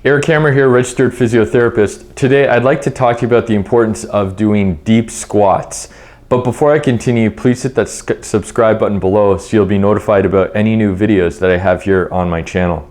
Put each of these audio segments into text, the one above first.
Eric Hammer here, registered physiotherapist. Today I'd like to talk to you about the importance of doing deep squats. But before I continue, please hit that subscribe button below so you'll be notified about any new videos that I have here on my channel.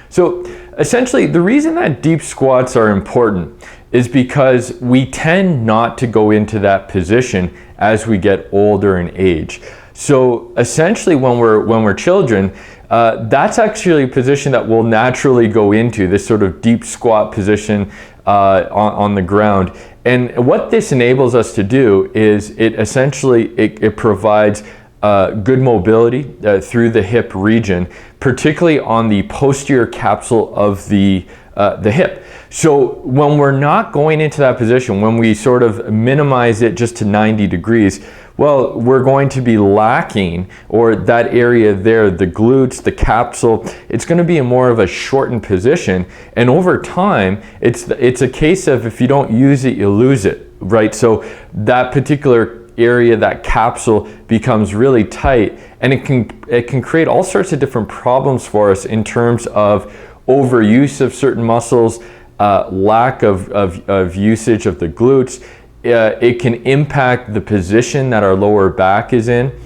So essentially, the reason that deep squats are important is because we tend not to go into that position as we get older in age. So essentially when we're children, that's actually a position that we'll naturally go into, this sort of deep squat position on the ground. And what this enables us to do is it provides good mobility through the hip region, particularly on the posterior capsule of the hip. So when we're not going into that position, when we sort of minimize it just to 90 degrees, well, we're going to be lacking, or that area there, the glutes, the capsule, it's going to be in more of a shortened position. And over time, it's a case of if you don't use it, you lose it, right? So that particular area, that capsule becomes really tight, and it can create all sorts of different problems for us in terms of overuse of certain muscles, lack of usage of the glutes. It can impact the position that our lower back is in.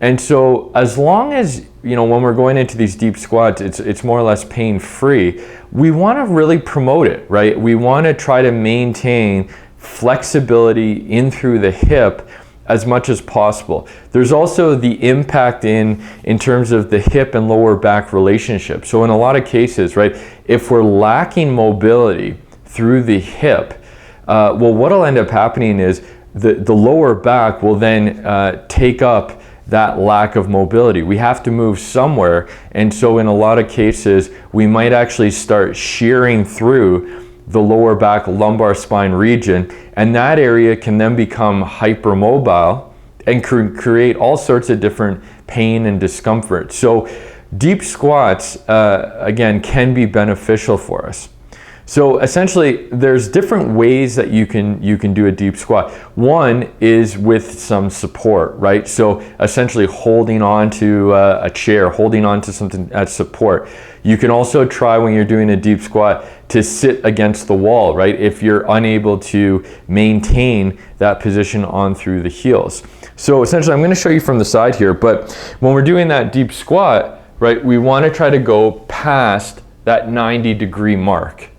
And so as long as, when we're going into these deep squats, it's more or less pain-free, we want to really promote it, right? We want to try to maintain flexibility in through the hip as much as possible. There's also the impact in terms of the hip and lower back relationship. So in a lot of cases, right, if we're lacking mobility through the hip, well, what'll end up happening is the lower back will then take up that lack of mobility. We have to move somewhere, and so in a lot of cases, we might actually start shearing through the lower back lumbar spine region, and that area can then become hypermobile and create all sorts of different pain and discomfort. So deep squats, again, can be beneficial for us. So essentially, there's different ways that you can do a deep squat. One is with some support, right? So essentially holding on to a chair, holding on to something as support. You can also try, when you're doing a deep squat, to sit against the wall, right? If you're unable to maintain that position on through the heels. So essentially, I'm going to show you from the side here, but when we're doing that deep squat, right, we want to try to go past that 90-degree mark.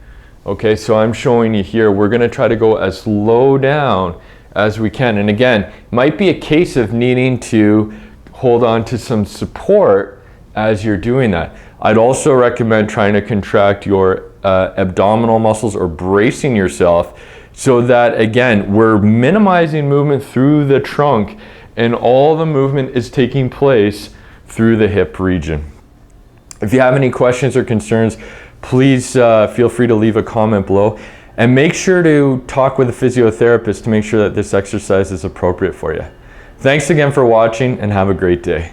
Okay, so I'm showing you here, we're going to try to go as low down as we can. And again, might be a case of needing to hold on to some support as you're doing that. I'd also recommend trying to contract your abdominal muscles or bracing yourself so that, again, we're minimizing movement through the trunk and all the movement is taking place through the hip region. If you have any questions or concerns, please feel free to leave a comment below, and make sure to talk with a physiotherapist to make sure that this exercise is appropriate for you. Thanks again for watching, and have a great day.